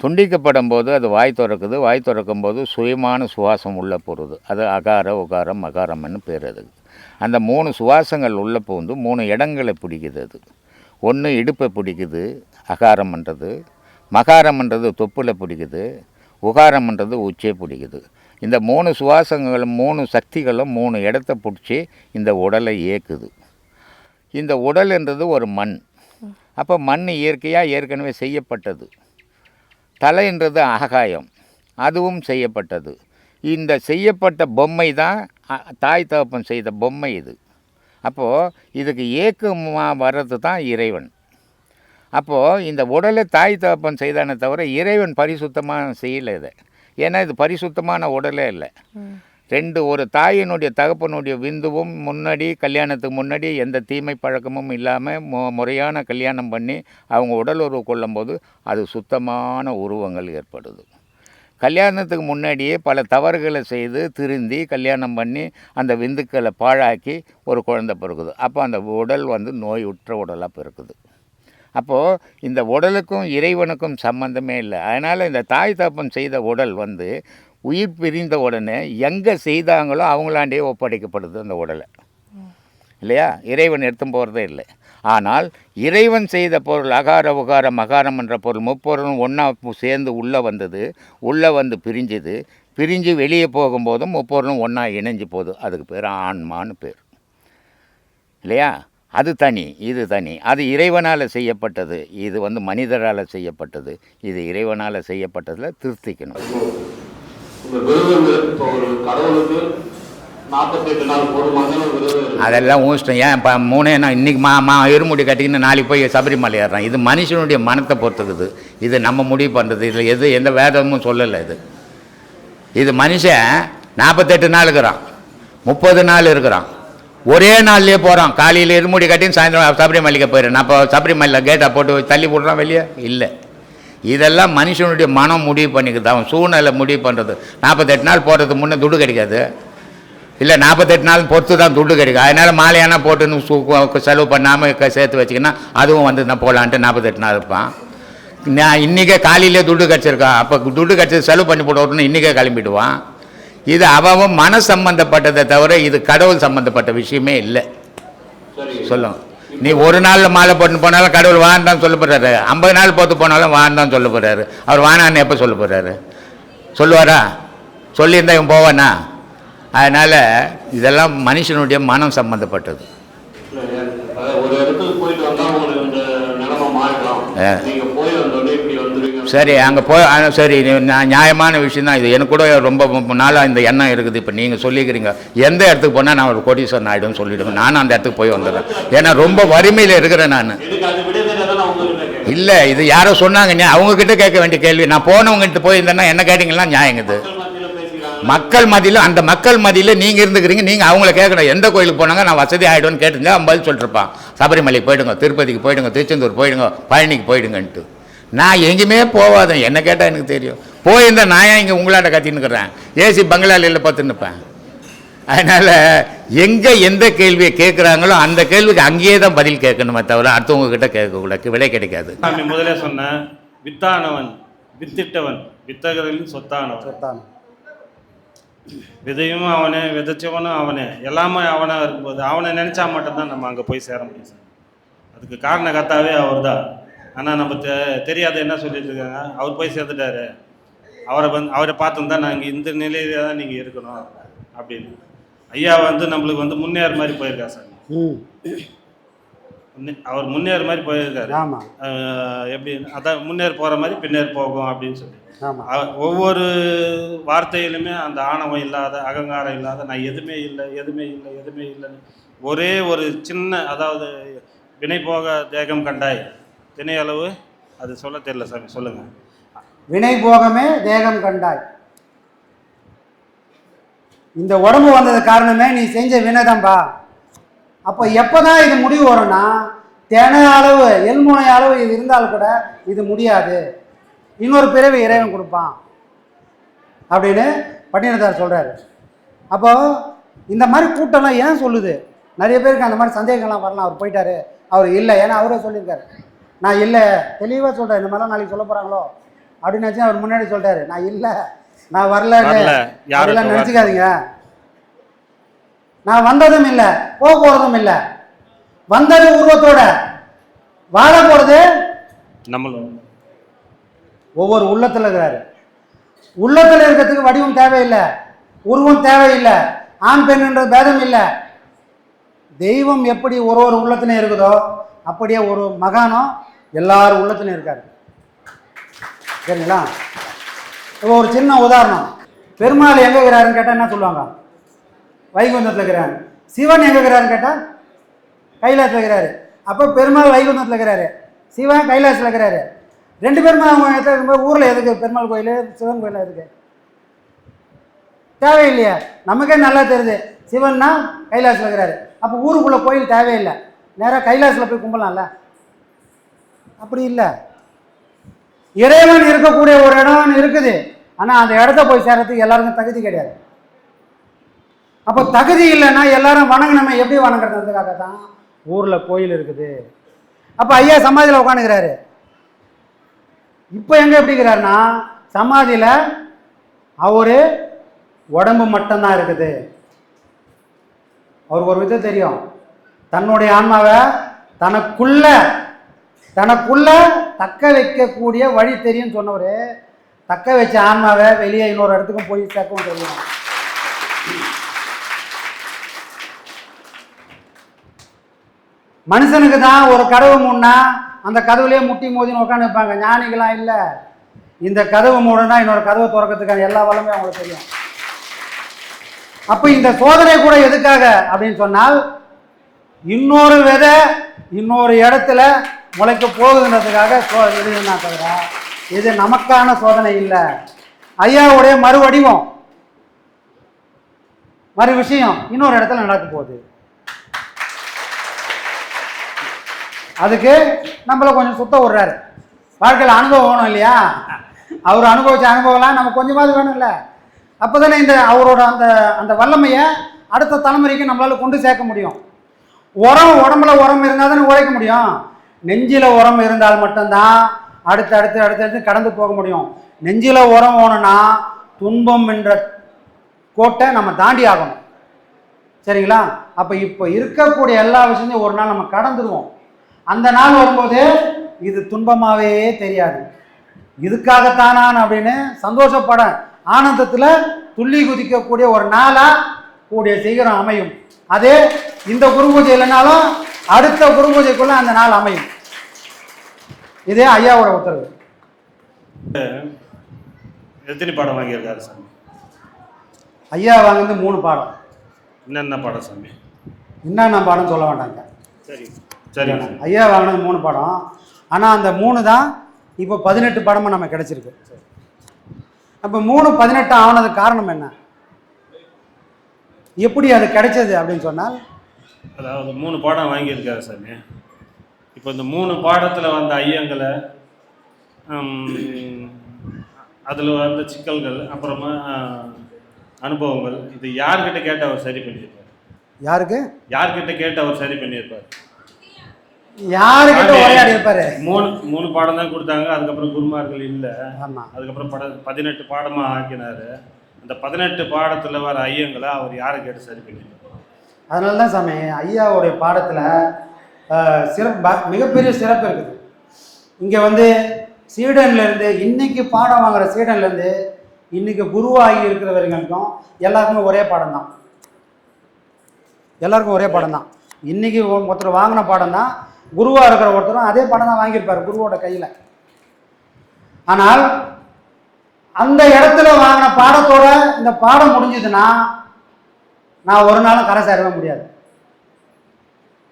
Speaker 2: துண்டிக்கப்படும் போது அது வாய் திறக்குது. வாய் திறக்கும் போது சுயமான சுவாசம் உள்ளே போகிறது. அது அகார உகாரம் மகாரம்னு பேர். அதுக்கு அந்த 3 சுவாசங்கள் உள்ளே புகுந்து 3 இடங்களை பிடிக்குது. அது ஒன்று இடுப்பை பிடிக்குது அகாரம்ன்றது, மகாரம்ன்றது தொப்புல பிடிக்குது, உகாரம்ன்றது உச்சியை பிடிக்குது. இந்த 3 சுவாசங்களும் 3 சக்திகளும் 3 இடத்த பிடிச்சி இந்த உடலை இயக்குது. இந்த உடல் என்றது ஒரு மண். அப்போ மண் இயற்கையாக ஏற்கனவே செய்யப்பட்டது. தலைன்றது ஆகாயம், அதுவும் செய்யப்பட்டது. இந்த செய்யப்பட்ட பொம்மை தான் தாய் தகப்பன் செய்த பொம்மை இது. அப்போது இதுக்கு ஏக்கமாக வர்றது தான் இறைவன். அப்போது இந்த உடலை தாய் தகப்பன் செய்தானே தவிர இறைவன் பரிசுத்தமாக செய்யலை இதை. ஏன்னா இது பரிசுத்தமான உடலே இல்லை. ஒரு தாயினுடைய தகப்பனுடைய விந்துவும் முன்னாடி கல்யாணத்துக்கு முன்னாடி எந்த தீமை பழக்கமும் இல்லாமல் முறையான கல்யாணம் பண்ணி அவங்க உடல் உறவு கொள்ளும்போது அது சுத்தமான உருவங்கள் ஏற்படுது. கல்யாணத்துக்கு முன்னாடியே பல தவறுகளை செய்து திருந்தி கல்யாணம் பண்ணி அந்த விந்துக்களை பாழாக்கி ஒரு குழந்தை பிறக்குது. அப்போ அந்த உடல் நோய் உற்ற உடலாக பிறக்குது. அப்போது இந்த உடலுக்கும் இறைவனுக்கும் சம்பந்தமே இல்லை. அதனால் இந்த தாய் தகப்பன் செய்த உடல் உயிர் பிரிந்த உடனே எங்கே செய்தாங்களோ அவங்களாண்டே ஒப்படைக்கப்படுது அந்த உடலை, இல்லையா? இறைவன் எடுத்தும் போகிறதே இல்லை. ஆனால் இறைவன் செய்த பொருள் அகார உகார மகாரம் என்ற பொருள் முப்பொருளும் ஒன்றா சேர்ந்து உள்ளே வந்தது. உள்ளே பிரிஞ்சுது. பிரிஞ்சு வெளியே போகும்போதும் முப்பொருளும் ஒன்றா இணைஞ்சு போகுது. அதுக்கு பேர் ஆன்மான்னு பேர், இல்லையா? அது தனி, இது தனி. அது இறைவனால் செய்யப்பட்டது, இது மனிதரால் செய்யப்பட்டது. இது இறைவனால் செய்யப்பட்டதில் திருத்திக்கணும். அதெல்லாம் ஊஷ்டம். ஏன் இப்போ 3 நாள் இன்றைக்கி இருமுடி கட்டிக்கின்னு நாளைக்கு போய் சபரிமலை ஏறுறான். இது மனுஷனுடைய மனத்தை பொறுத்துக்குது. இது நம்ம முடிவு பண்ணுறது. இதில் எந்த வேதமும் சொல்லலை. இது மனுஷன் 48 நாள் இருக்கிறான், 30 நாள் இருக்கிறான், ஒரே நாள்லேயே போகிறான். காலையில் இருமுடி கட்டின்னு சாயந்தரம் சபரிமலைக்கு போயிடுறேன். அப்போ சபரிமலையில் கேட்டை போட்டு தள்ளி போடுறான் வெளியே? இல்லை. இதெல்லாம் மனுஷனுடைய மனம் முடிவு பண்ணிக்குது. அவன் சூழ்நிலை முடிவு பண்ணுறது. 48 நாள் போடுறதுக்கு முன்னே துட்டு கிடைக்காது, இல்லை 48 நாள் பொறுத்து தான் துட்டு கிடைக்கும். அதனால் மாலையானா போட்டுன்னு செலவு பண்ணாமல் சேர்த்து வச்சிங்கன்னா அதுவும் நான் போகலான்ட்டு 48 நாள் இருப்பான். நான் இன்றைக்கே காலையிலே துட்டு கிடச்சிருக்கான். அப்போ துட்டு கிடச்சி செலவு பண்ணி போட்டு இன்றைக்கே கிளம்பிடுவான். இது அவன் மன சம்பந்தப்பட்டதை தவிர இது கடவுள் சம்பந்தப்பட்ட விஷயமே இல்லை. சொல்லுங்க. நீ ஒரு நாளில் மாலை போட்டு போனாலும் கடவுள் வான்னு சொல்ல போகிறாரு. 50 நாள் போட்டு போனாலும் வான்னு சொல்ல போகிறாரு. அவர் வானான்னு எப்போ சொல்ல போகிறாரு? சொல்லுவாரா? சொல்லியிருந்தா இவன் போவானா? அதனால் இதெல்லாம் மனுஷனுடைய மனம் சம்மந்தப்பட்டது.
Speaker 1: ஒரு இடத்துக்கு போயிட்டு வந்தால் உங்களுக்கு இந்த நிலைமை மாறிடும். நீங்கள் போய் வந்தோடனே இப்படி வந்துடுவீங்க. சரி, அங்கே போய் சரி, நியாயமான விஷயம் தான் இது. எனக்கு கூட ரொம்ப நாளாக இந்த எண்ணம் இருக்குது. இப்போ நீங்கள் சொல்லிக்கிறீங்க எந்த இடத்துக்கு போனால் நான் ஒரு கோடீஸ்வரன் ஆகிடும்னு சொல்லிவிடுவேன். நானும் அந்த இடத்துக்கு போய் வந்துடுறேன். ஏன்னா ரொம்ப வறுமையில் இருக்கிறேன் நான். இல்லை, இது யாரோ சொன்னாங்க. அவங்கக்கிட்ட கேட்க வேண்டிய கேள்வி. நான் போனவங்ககிட்ட போயிருந்தேன்னா என்ன கேட்டிங்கன்னா நியாயங்குது. மக்கள் மதியில் அந்த மக்கள் மதியில் நீங்கள் இருந்துக்கிறீங்க. நீங்கள் அவங்கள கேட்கணும். எந்த கோயிலுக்கு போனாங்க நான் வசதி ஆகிடும்னு கேட்டுங்க. அவன் பதில் சொல்லிருப்பான். சபரிமலைக்கு போயிடுங்க, திருப்பதிக்கு போயிடுங்க, திருச்செந்தூர் போயிடுங்க, பழனிக்கு போயிடுங்கன்ட்டு. நான் எங்கேயுமே போவாதேன். என்ன கேட்டால் எனக்கு தெரியும். போயிருந்தேன் நான் ஏன் இங்கே உங்களாட்ட கத்தின்னுக்கிறேன்? ஏசி பங்களாலையில் பார்த்துன்னுப்பேன். அதனால் எங்கே எந்த கேள்வியை கேட்குறாங்களோ அந்த கேள்விக்கு அங்கேயே தான் பதில் கேட்கணுமே தவிர அடுத்தவங்கக்கிட்ட கேட்கக்கூடாது. விலை கிடைக்காது.
Speaker 5: முதலே சொன்னேன், வித்தானவன் வித்திட்டவன் வித்தகரின் சொத்தானவன். விதையும் அவனே, விதைச்சவனும் அவனே, எல்லாமே அவனாக இருக்கும்போது அவனை நினச்சா மட்டும்தான் நம்ம அங்கே போய் சேர முடியும் சார். அதுக்கு காரணகர்த்தாவே அவர் தான். ஆனால் நம்ம தெரியாத என்ன சொல்லிட்டு இருக்காங்க, அவர் போய் சேர்ந்துட்டாரு, அவரை பார்த்துன்னு தான் நாங்கள் இந்த நிலையில தான் நீங்கள் இருக்கணும் அப்படின்னு. ஐயா நம்மளுக்கு முன்னேற மாதிரி போயிருக்காரு சார். அவர் முன்னேற மாதிரி போயிருக்காரு. எப்படி அதான் முன்னேற போகிற மாதிரி பின்னேற போகும் அப்படின்னு சொல்லி ஒவ்வொரு வார்த்தையிலுமே அந்த ஆணவம் இல்லாத, அகங்காரம் இல்லாத, நான் எதுவுமே இல்லை எதுவுமே இல்லை எதுவுமே இல்லைன்னு ஒரே ஒரு சின்ன, அதாவது வினை போக தேகம் கண்டாய் தினை அளவு, அது சொல்ல தெரியல சாமி, சொல்லுங்க.
Speaker 6: வினை போகமே தேகம் கண்டாய். இந்த உடம்பு வந்தது காரணமே நீ செஞ்ச வினைதான்பா. அப்போ எப்போதான் இது முடிவு வரும்னா, தினை அளவு எல்முனை அளவு இது இருந்தால் கூட இது முடியாது, இன்னொரு பிறவி இறைவன் கொடுப்பான் அப்படின்னு பட்டினத்தார் சொல்கிறாரு. அப்போ இந்த மாதிரி கூட்டம்லாம் ஏன் சொல்லுது? நிறைய பேருக்கு அந்த மாதிரி சந்தேகங்கள்லாம் வரலாம். அவர் போயிட்டாரு, அவர் இல்லை, ஏன்னா அவரே சொல்லியிருக்காரு நான் இல்லை, தெளிவாக சொல்கிறேன். இந்த மாதிரிலாம் நாளைக்கு சொல்ல போகிறாங்களோ அப்படின்னு அவர் முன்னாடி சொல்லிட்டாரு, நான் இல்லை, நான் வரலன்னு யாரெல்லாம் நினச்சிக்காதீங்க. நான் வந்ததும் இல்லை, போக போகிறதும் இல்லை. வந்தது உருவத்தோட, வாழ போகிறது
Speaker 5: நம்மளும்
Speaker 6: ஒவ்வொரு உள்ளத்தில் இருக்கிறாரு. உள்ளத்தில் இருக்கிறதுக்கு வடிவம் தேவையில்லை, உருவம் தேவையில்லை, ஆண் பெண்ணுன்ற பேதம் இல்லை. தெய்வம் எப்படி ஒரு ஒரு உள்ளத்திலையும் இருக்குதோ அப்படியே ஒரு மகானம் எல்லாரும் உள்ளத்திலையும் இருக்காரு. சரிங்களா? இப்போ ஒரு சின்ன உதாரணம், பெருமாள் எங்கே இருக்கிறாருன்னு கேட்டால் என்ன சொல்லுவாங்க? வைகுந்தத்தில் இருக்கிறாரு. சிவன் எங்கே இருக்கிறாருன்னு கேட்டால் கைலாசத்தில் இருக்கிறாரு. அப்போ பெருமாள் வைகுந்தத்தில் இருக்கிறாரு, சிவன் கைலாசத்தில் இருக்கிறாரு. ரெண்டு பேருமே அவங்க இடத்துல இருக்கும்போது ஊரில் எதுக்கு பெருமாள் கோயில் சிவன் கோயில் எதுக்கு? தேவையில்லையா? நமக்கே நல்லா தெரியுது, சிவன்னா கைலாசத்தில் இருக்கிறாரு. அப்போ ஊருக்குள்ளே கோயில் தேவையில்லை, நேராக கைலாசத்தில் போய் கும்பலாம்ல. அப்படி இல்லை, இறைவன் இருக்கக்கூடிய ஒரு இடம் இருக்குது, ஆனால் அந்த இடத்த போய் சேர்றதுக்கு எல்லாருக்கும் தகுதி கிடையாது. அப்போ தகுதி இல்லைன்னா எல்லாரும் வணங்கினமே எப்படி வணங்குறதுக்காக தான் ஊரில் கோயில் இருக்குது. அப்போ ஐயா சமாதியில் உட்காந்துக்கிறாரு. இப்போ எங்கே எப்படி இருக்கிறாருன்னா சமாதியில் அவரு உடம்பு மட்டும்தான் இருக்குது. அவருக்கு ஒரு விதம் தெரியும், தன்னுடைய ஆன்மாவை தனக்குள்ள தக்க வைக்கக்கூடிய வழி தெரியும் சொன்னவர், தக்க வச்ச ஆன்மாவை வெளியே இன்னொரு இடத்துக்கும் போய் சேர்க்கவும் தெரியும். மனுஷனுக்கு தான் ஒரு கதவு மூடனா அந்த கதவுலேயே முட்டி மோதின்னு உட்காந்து வைப்பாங்க. ஞானிகளாம் இல்லை, இந்த கதவு மூடனா இன்னொரு கதவை திறக்கிறதுக்கான எல்லா வளமே அவங்களுக்கு தெரியும். அப்போ இந்த சோதனை கூட எதுக்காக அப்படின்னு சொன்னால், இன்னொரு விதை இன்னொரு இடத்துல முளைக்க போகுதுன்றதுக்காக இதுன்னா தவிர இது நமக்கான சோதனை இல்லை. ஐயாவுடைய மறு வடிவம், மறு விஷயம் இன்னொரு இடத்துல நடக்க போகுது. அதுக்கு நம்மள கொஞ்சம் சுத்த விடுறாரு. வாழ்க்கையில் அனுபவம் வேணும் இல்லையா? அவர் அனுபவிச்ச அனுபவம்லாம் நம்ம கொஞ்சமாவது வேணும்ல. அப்போ தானே இந்த அவரோட அந்த அந்த வல்லமையை அடுத்த தலைமுறைக்கு நம்மளால் கொண்டு சேர்க்க முடியும். உடம்புல உரம் இருந்தால் தானே உழைக்க முடியும். நெஞ்சில் உரம் இருந்தால் மட்டும்தான் அடுத்து கடந்து போக முடியும். நெஞ்சில் உரம் வேணும்னா துன்பம் என்ற கோட்டை நம்ம தாண்டி ஆகணும். சரிங்களா? அப்போ இப்போ இருக்கக்கூடிய எல்லா விஷயத்தையும் ஒரு நாள் நம்ம கடந்துடுவோம். அந்த நாள் வரும்போது இது துன்பமாகவே தெரியாது. இதுக்காகத்தானான் அப்படின்னு சந்தோஷப்பட ஆனந்தத்தில் துள்ளி குதிக்கக்கூடிய ஒரு நாளாக கூடிய சீக்கிரம் அமையும். அதே இந்த குரு பூஜை இல்லைனாலும் அடுத்த குரு பூஜைக்குள்ள அந்த நாள் அமையும். இதே ஐயாவோட உத்தரவு.
Speaker 5: எத்தனை பாடம் வாங்கியிருக்காரு சாமி?
Speaker 6: ஐயா வாங்கினது 3 பாடம்.
Speaker 5: என்னென்ன பாடம் சாமி?
Speaker 6: என்னென்ன பாடம் சொல்ல வேண்டாங்க.
Speaker 5: சரி சரி.
Speaker 6: ஐயா வாங்கினது 3 பாடம். ஆனால் அந்த 3 தான் இப்போ 18 பாடமாக நம்ம கிடைச்சிருக்கு. அப்போ 3 18 ஆனதுக்கு காரணம் என்ன, எப்படி அது கிடைச்சது அப்படின்னு சொன்னால்,
Speaker 5: அதாவது 3 பாடம் வாங்கியிருக்காரு சாமி. இப்போ இந்த 3 பாடத்தில் வந்த ஐயங்களை, அதில் வந்த சிக்கல்கள், அப்புறமா அனுபவங்கள், இது யார்கிட்ட கேட்டு அவர் சரி பண்ணியிருப்பார்? யார்கிட்ட கேட்டு அவர் சரி பண்ணியிருப்பார்?
Speaker 6: யாருக்கிட்ட உரையாடி இருப்பாரு?
Speaker 5: 3 பாடம் தான் கொடுத்தாங்க. அதுக்கப்புறம் குருமார்கள் இல்லை. அதுக்கப்புறம் 18 பாடமாக ஆக்கினாரு. அந்த 18 பாடத்தில் வர ஐயங்களை அவர் யாரை கேட்டு சரி பண்ணியிருப்பார்?
Speaker 6: அதனால தான் சாமி ஐயாவுடைய பாடத்தில் மிகப்பெரிய சிறப்பு இருக்குது. இங்கே சீடன்லேருந்து இன்னைக்கு பாடம் வாங்குகிற சீடன்லேருந்து இன்னைக்கு குருவாகி இருக்கிறவர்களுக்கும் எல்லாருக்குமே ஒரே பாடம் தான். எல்லாருக்கும் ஒரே பாடம் தான். இன்னைக்கு ஒருத்தர் வாங்கின பாடம் தான் குருவாக இருக்கிற ஒருத்தரும் அதே பாடம் தான் வாங்கியிருப்பார் குருவோட கையில். ஆனால் அந்த இடத்துல வாங்கின பாடத்தோட இந்த பாடம் முடிஞ்சதுன்னா நான் ஒரு நாளும் கரை சேரவே முடியாது.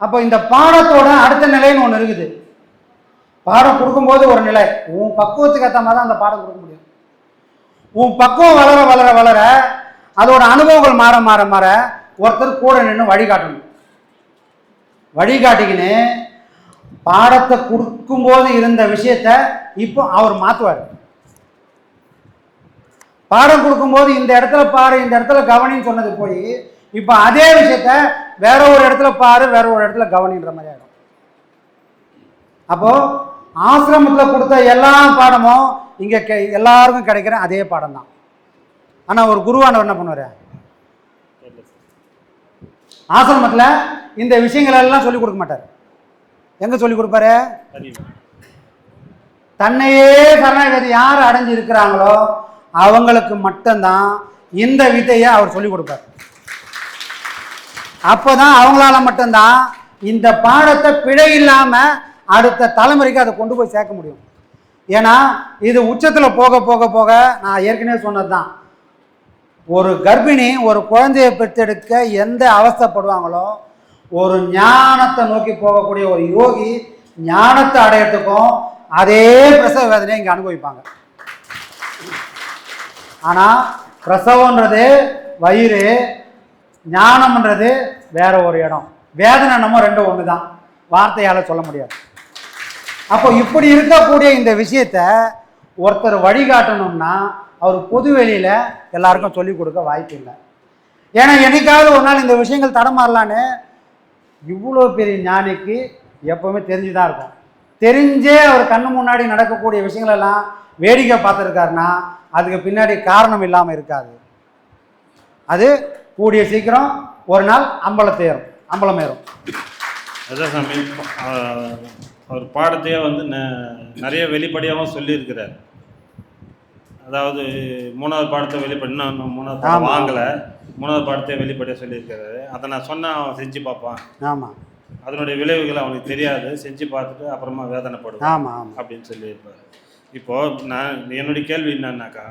Speaker 6: அப்போ இந்த பாடத்தோட அடுத்த நிலைன்னு ஒன்று இருக்குது. பாடம் கொடுக்கும்போது ஒரு நிலை, உன் பக்குவத்துக்கு ஏற்ற மாதிரி தான் அந்த பாடம் கொடுக்க முடியும். உன் பக்குவம் வளர வளர வளர அதோட அனுபவங்கள் மாற மாற மாற ஒருத்தர் கூட நின்று வழிகாட்டணும். வழிகாட்டிக்கின்னு பாடத்தை கொடுக்கும்போது இருந்த விஷயத்த இப்போ அவர் மாற்றுவார். பாடம் கொடுக்கும்போது இந்த இடத்துல பாரு, இந்த இடத்துல கவனின்னு சொன்னது போய் இப்போ அதே விஷயத்த வேற ஒரு இடத்துல பாரு, வேற ஒரு இடத்துல கவனின்ற மாதிரி ஆகிடும். அப்போ ஆசிரமத்தில் கொடுத்த எல்லா பாடமும் இங்கே எல்லாருக்கும் கிடைக்கிற அதே பாடம் தான். ஆனால் ஒரு குருவானவர் என்ன பண்ணுவார், ஆசிரமத்தில் இந்த விஷயங்கள் எல்லாம் சொல்லிக் கொடுக்க மாட்டார். எங்கே சொல்லிக் கொடுப்பாரு? தன்னையே சரணாகதி யார் அடைஞ்சு இருக்கிறாங்களோ அவங்களுக்கு மட்டும்தான் இந்த வித்தையை அவர் சொல்லிக் கொடுப்பார். அப்போதான் அவங்களால மட்டும்தான் இந்த பாடத்தை பிழை இல்லாமல் அடுத்த தலைமுறைக்கு அதை கொண்டு போய் சேர்க்க முடியும். ஏன்னா இது உச்சத்தில் போக போக போக நான் ஏற்கனவே சொன்னது தான், ஒரு கர்ப்பிணி ஒரு குழந்தையை பெற்றெடுக்க எந்த அவஸ்தைப்படுவாங்களோ ஒரு ஞானத்தை நோக்கி போகக்கூடிய ஒரு யோகி ஞானத்தை அடையிறதுக்கும் அதே பிரசவ வேதனையை இங்கே அனுபவிப்பாங்க. ஆனால் பிரசவன்றது வயிறு, ஞானம்ன்றது வேற ஒரு இடம். வேதனை நம்ம ரெண்டும் ஒன்று தான், வார்த்தையால் சொல்ல முடியாது. அப்போ இப்படி இருக்கக்கூடிய இந்த விஷயத்த ஒருத்தர் வழிகாட்டணும்னா அவர் பொது வெளியில் எல்லாருக்கும் சொல்லிக் கொடுக்க வாய்ப்பு இல்லை. ஏன்னா என்னைக்காவது ஒரு நாள் இந்த விஷயங்கள் தடமாறலான்னு இவ்வளோ பெரிய ஞானிக்கு எப்போவுமே தெரிஞ்சு தான் இருக்கும். தெரிஞ்சே அவர் கண்ணு முன்னாடி நடக்கக்கூடிய விஷயங்களெல்லாம் வேடிக்கை பார்த்துருக்காருன்னா அதுக்கு பின்னாடி காரணம் இல்லாமல் இருக்காது. அது கூடிய சீக்கிரம் ஒரு நாள் அம்பலம் ஏறும்.
Speaker 5: அதான் சாமி, அவர் பாடத்தையே வந்து நிறைய வெளிப்படையாகவும் சொல்லியிருக்கிறார். அதாவது 3வது பாடத்தை இன்னும் 3வது பாடம் வாங்கலை, 3வது பாடத்தை வெளிப்படையாக சொல்லியிருக்கிறாரு. அதை நான் சொன்னால் அவன் செஞ்சு பார்ப்பான்.
Speaker 6: ஆமாம்,
Speaker 5: அதனுடைய விளைவுகள் அவனுக்கு தெரியாது, செஞ்சு பார்த்துட்டு அப்புறமா வேதனைப்படுவான்.
Speaker 6: ஆமாம்
Speaker 5: அப்படின்னு சொல்லியிருப்பார். இப்போது என்னுடைய கேள்வி என்னன்னாக்கா,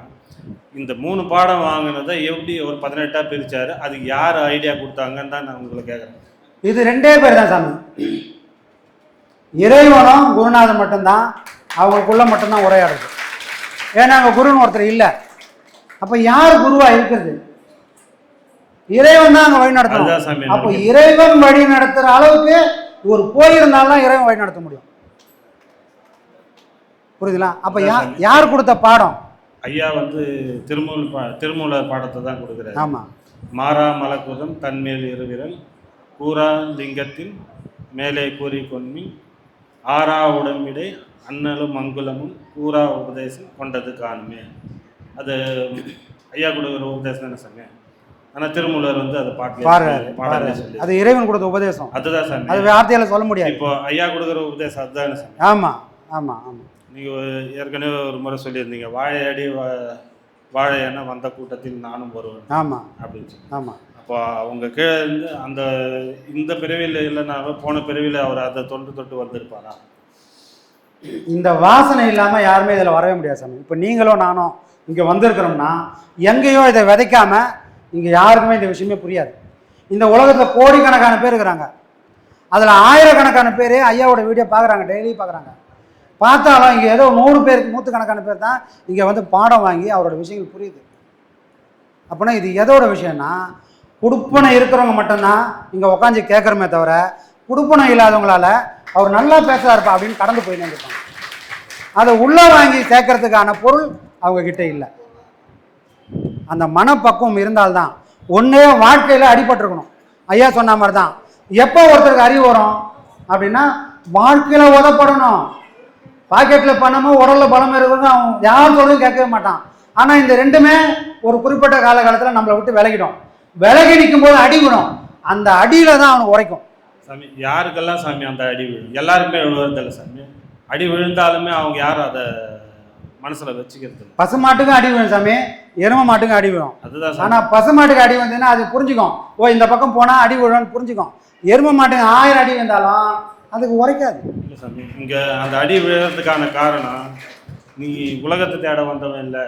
Speaker 5: இந்த 3 பாடம் வாங்கினதை எப்படி ஒரு 18ஆக பிரித்தார், அதுக்கு யார் ஐடியா கொடுத்தாங்கன்னு தான் நான் உங்களை கேட்குறேன்.
Speaker 6: இது 2 பேர் தான் சாமி, இறைவனும் குருநாதன் மட்டும்தான். அவங்களுக்குள்ள மட்டும்தான் உரையாடுது. ஏன்னா அங்கே குருன்னு ஒருத்தர் இல்லை. அப்போ யார் குருவா இருக்கிறது? இறைவன் தான் அங்கே வழி நடத்தணும். அப்போ இறைவன் வழி நடத்துகிற அளவுக்கு ஒரு போயிருந்தாலும் இறைவன் வழி நடத்த முடியும். புரியுதுங்களா? அப்போ யார் கொடுத்த பாடம்?
Speaker 5: ஐயா வந்து திருமூலர் பாடத்தை தான் கொடுக்குறாரு.
Speaker 6: ஆமாம்.
Speaker 5: மாறா மலக்குதம் தன்மேல் இருவிரல் கூறா லிங்கத்தின் மேலே கூறி கொன்மி ஆறா உடம்பிடை அண்ணலும் மங்குலமும் கூறா உபதேசம் கொண்டது காணுமே. அது ஐயா கொடுக்குற உபதேசம் தானே சாமி. ஆனால் திருமூலர் வந்து அதை பாடலே சொல்லி
Speaker 6: அது இறைவன் கொடுத்த உபதேசம்.
Speaker 5: அதுதான் சாமி,
Speaker 6: அது வார்த்தையால் சொல்ல முடியாது.
Speaker 5: இப்போ ஐயா கொடுக்குற உபதேசம் அதுதானே சாமி.
Speaker 6: ஆமாம் ஆமாம் ஆமாம்.
Speaker 5: நீங்கள் ஏற்கனவே ஒரு முறை சொல்லியிருந்தீங்க, வாழையடி வாழை என வந்த கூட்டத்தில் நானும் வருவேன்.
Speaker 6: ஆமாம்
Speaker 5: அப்படின்னு சொல்லி.
Speaker 6: ஆமாம்.
Speaker 5: அப்போ அவங்க கீழே இருந்து இந்த பிறவியில் இல்லைனாலும் போன பிறவியில் அவர் அதை தொட்டு வந்திருப்பாரா?
Speaker 6: இந்த வாசனை இல்லாமல் யாருமே இதில் வரவே முடியாது சாமி. இப்போ நீங்களும் நானும் இங்கே வந்திருக்கிறோம்னா எங்கேயோ இதை விதைக்காம இங்கே யாருக்குமே இந்த விஷயமே புரியாது. இந்த உலகத்தில் கோடிக்கணக்கான பேர் இருக்கிறாங்க. அதில் ஆயிரக்கணக்கான பேர் ஐயாவோட வீடியோ பார்க்குறாங்க, டெய்லி பார்க்குறாங்க. பார்த்தாலும் இங்கே ஏதோ 100 பேருக்கு நூற்றுக்கணக்கான பேர் தான் இங்கே வந்து பாடம் வாங்கி அவரோட விஷயங்கள் புரியுது. அப்படின்னா இது எதோட விஷயம்னா, குடுப்பனை இருக்கிறவங்க மட்டும்தான் இங்கே உட்காந்து கேட்குறமே தவிர குடுப்பனை இல்லாதவங்களால அவர் நல்லா பேசுகிறாருப்பா அப்படின்னு கடந்து போய் நினைப்பாங்க. அதை உள்ளே வாங்கி சேர்க்கறதுக்கான பொருள் அவங்கக்கிட்ட இல்லை. அந்த மனப்பக்குவம் இருந்தால்தான். ஒன்றே வாழ்க்கையில் அடிபட்டிருக்கணும். ஐயா சொன்ன மாதிரி தான், எப்போ ஒருத்தருக்கு அறிவு வரும் அப்படின்னா வாழ்க்கையில் உதப்படணும். பாக்கெட்டில் பணமும் உடலில் பலம் இருக்கிறவங்க அவன் யார் சொல்றதும் கேட்கவே மாட்டான். ஆனால் இந்த ரெண்டுமே ஒரு குறிப்பிட்ட காலகட்டத்தில் நம்மளை விட்டு விலகிடும். விலகி நிற்கும் போது அடி விடும். அந்த அடியில் தான் அவனுக்கு உரைக்கும்.
Speaker 5: சாமி, யாருக்கெல்லாம் சாமி அந்த அடி விழும்? எல்லாருக்குமே விழுவதில்லை சாமி. அடி விழுந்தாலுமே அவங்க யாரும் அதை மனசில் வச்சுக்கிறது.
Speaker 6: பசுமாட்டுக்கும் அடி விழும் சாமி, எரும மாட்டுக்கும் அடி விழும்.
Speaker 5: அதுதான்.
Speaker 6: ஆனால் பசுமாட்டுக்கு அடி வந்ததுன்னா அது புரிஞ்சுக்கும், ஓ இந்த பக்கம் போனால் அடி விழும்னு புரிஞ்சுக்கும். எரும மாட்டுக்கு 1000 அடி வந்தாலும் அதுக்கு உரைக்காது.
Speaker 5: இல்லை சாமி, இங்கே அந்த அடி விழுறதுக்கான காரணம், நீ உலகத்தை தேட வந்தவன் இல்லை,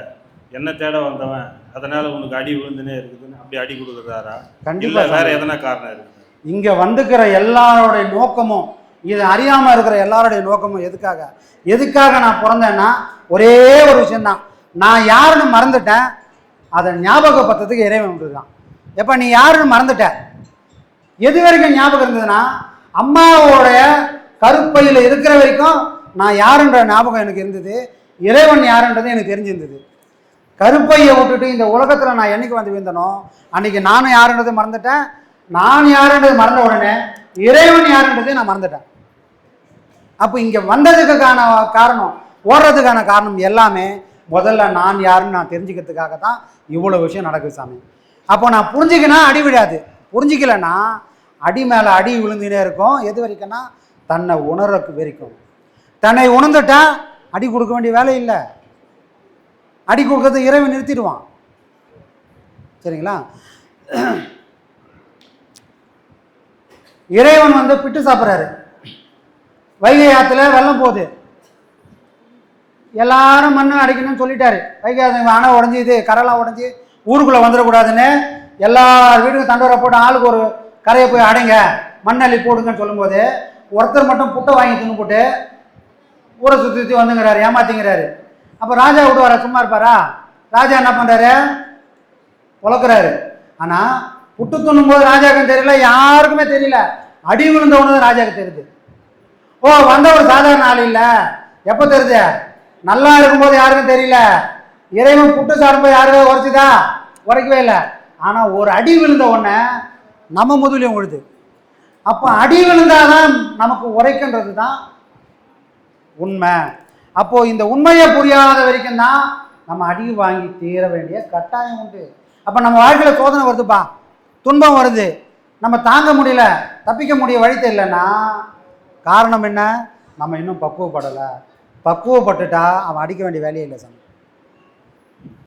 Speaker 5: என்ன தேட வந்தவன், அதனால உனக்கு அடி விழுந்துனே இருக்குதுன்னு அப்படி அடி கொடுக்குறாரா? கண்டிப்பாக வேற எதனா காரணம் இருக்குது.
Speaker 6: இங்கே வந்துக்கிற எல்லாரோடைய நோக்கமும், இதை அறியாமல் இருக்கிற எல்லாருடைய நோக்கமும் எதுக்காக நான் பிறந்தேன்னா ஒரே ஒரு விஷயந்தான், நான் யாருன்னு மறந்துட்டேன், அதை ஞாபகப்படுத்துறதுக்கு இறைவன் விட்டுருக்கான். எப்போ நீ யாருன்னு மறந்துட்ட, எது வரைக்கும் ஞாபகம் இருந்ததுன்னா அம்மாவோடைய கருப்பையில் இருக்கிற வரைக்கும் நான் யாருன்ற ஞாபகம் எனக்கு இருந்தது, இறைவன் யாருன்றது எனக்கு தெரிஞ்சிருந்தது. கருப்பையை விட்டுட்டு இந்த உலகத்தில் நான் என்னைக்கு வந்து விழுந்தனோ அன்னைக்கு நானும் யாருன்றது மறந்துட்டேன். நான் யாருன்றது மறந்த உடனே இறைவன் யாருன்றதே நான் மறந்துட்டேன். அப்போ இங்கே வந்ததுக்கான காரணம், ஓடுறதுக்கான காரணம் எல்லாமே முதல்ல நான் யாருன்னு நான் தெரிஞ்சுக்கிறதுக்காக தான் இவ்வளோ விஷயம் நடக்குது சாமி. அப்போ நான் புரிஞ்சுக்கினா அடி விடாது, புரிஞ்சிக்கலைன்னா அடி மேலே அடி விழுந்துனே இருக்கும். எது வரைக்கும்னா தன்னை உணர்றதுக்கு வரைக்கும். தன்னை உணர்ந்துட்டா அடி கொடுக்க வேண்டிய வேலை இல்லை. அடி கொடுக்கறது இறைவன் நிறுத்திடுவான். சரிங்களா? இறைவன் வந்து பிட்டு சாப்பிட்றாரு. வைகை ஆற்றுல வெள்ளம் போகுது, எல்லாரும் மண்ணு அடிக்கணும்னு சொல்லிட்டாரு. வைகை ஆற்று அணை உடஞ்சி இது கரெல்லாம் உடஞ்சி ஊருக்குள்ளே வந்துடக்கூடாதுன்னு எல்லார் வீட்டுக்கும் தண்டோரை போட்டு ஆளுக்கு ஒரு கரையை போய் அடைங்க, மண்ணள்ளி போடுங்கன்னு சொல்லும்போது ஒருத்தர் மட்டும் புட்டை வாங்கி தின்னு போட்டு ஊரை சுற்றி சுற்றி வந்துங்கிறாரு, ஏமாத்திங்கிறாரு. அப்போ ராஜா விடுவாரா? சும்மா இருப்பாரா? ராஜா என்ன பண்ணுறாரு? உழக்கிறாரு. ஆனால் புட்டு துண்ணும் போது ராஜாவுக்கும் தெரியல, யாருக்குமே தெரியல. அடி விழுந்தவனு தான் ராஜாவுக்கு தெரியுது. ஓ, வந்த ஒரு சாதாரண ஆள் இல்லை. எப்போ தெரியுது? நல்லா இருக்கும்போது யாருக்கும் தெரியல. இறைவன் புட்டு சாடும்போது யாருக்கும் உரைச்சுதா? உரைக்கவே இல்லை. ஆனால் ஒரு அடி விழுந்த உடனே நம்ம முதலையும் விழுது. அப்போ அடி விழுந்தாதான் நமக்கு உரைக்கின்றது தான் உண்மை. அப்போது இந்த உண்மையை புரியாத வரைக்கும் தான் நம்ம அடி வாங்கி தீர வேண்டிய கட்டாயம் உண்டு. அப்போ நம்ம வாழ்க்கையில் சோதனை வருதுப்பா, துன்பம் வருது, நம்ம தாங்க முடியல, தப்பிக்க முடிய வழி தெரியலன்னா காரணம் என்ன? நம்ம இன்னும் பக்குவப்படலை. பக்குவப்பட்டுட்டா அவன் அடிக்க வேண்டிய வேலையே இல்லை சாமி.